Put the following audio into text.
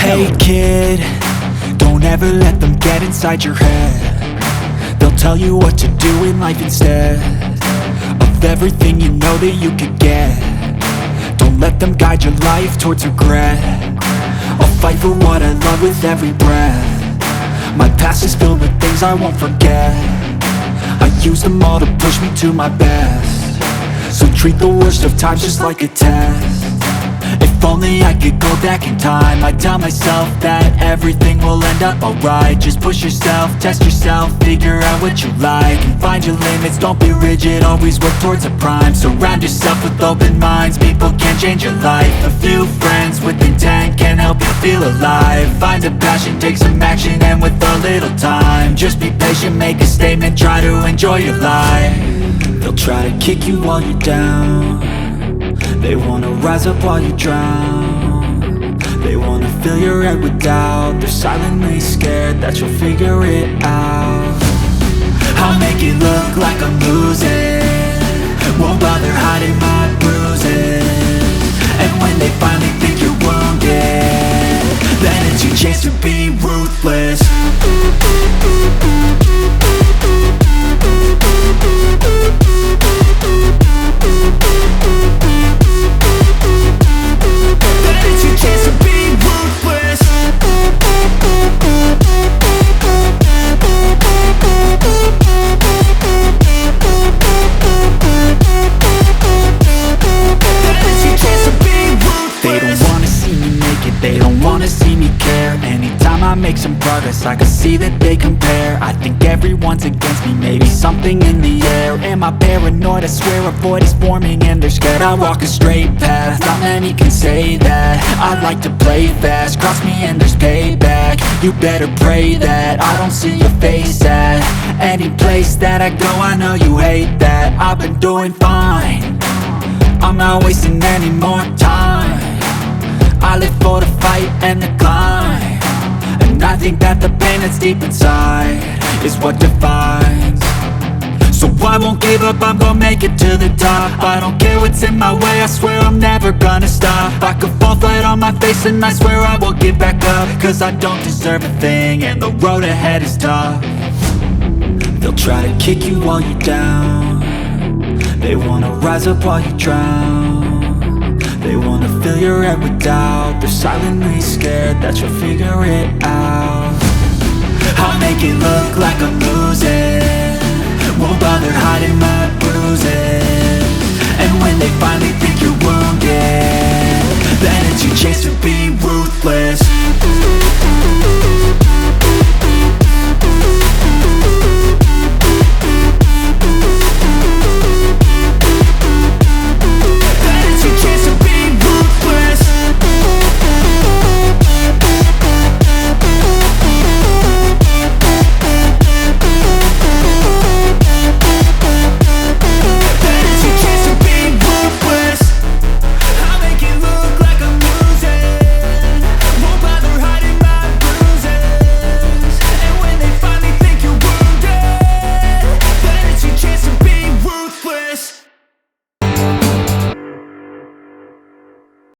Hey kid, don't ever let them get inside your head. They'll tell you what to do in life instead of everything you know that you could get. Don't let them guide your life towards regret. I'll fight for what I love with every breath. My past is filled with things I won't forget. I use them all to push me to my best. So treat the worst of times just like a test. If only I could go back in time, I'd tell myself that everything will end up alright. Just push yourself, test yourself, figure out what you like, and find your limits, don't be rigid, always work towards a prime. Surround yourself with open minds, people can change your life. A few friends with intent can help you feel alive. Find a passion, take some action, and with a little time, just be patient, make a statement, try to enjoy your life. They'll try to kick you while you're down. They wanna rise up while you drown. They wanna fill your head with doubt. They're silently scared that you'll figure it out. I'll make it look like I'm losing, won't bother hiding my bruises. And when they finally think you're wounded, then it's your chance to be ruthless. They don't wanna see me care. Anytime I make some progress, I can see that they compare. I think everyone's against me, maybe something in the air. Am I paranoid? I swear a void is forming and they're scared I walk a straight path. Not many can say that. I like to play fast, cross me and there's payback. You better pray that I don't see your face at any place that I go. I know you hate that. I've been doing fine, I'm not wasting any more time. I live for the fight and the climb, and I think that the pain that's deep inside is what defines. So I won't give up, I'm gonna make it to the top. I don't care what's in my way, I swear I'm never gonna stop. I could fall flat on my face and I swear I will get back up, cause I don't deserve a thing and the road ahead is tough. They'll try to kick you while you're down. They wanna rise up while you drown. They wanna fill your head with doubt. They're silently scared that you'll figure it out. I'll make it look like I'm losing, won't bother hiding my bruises.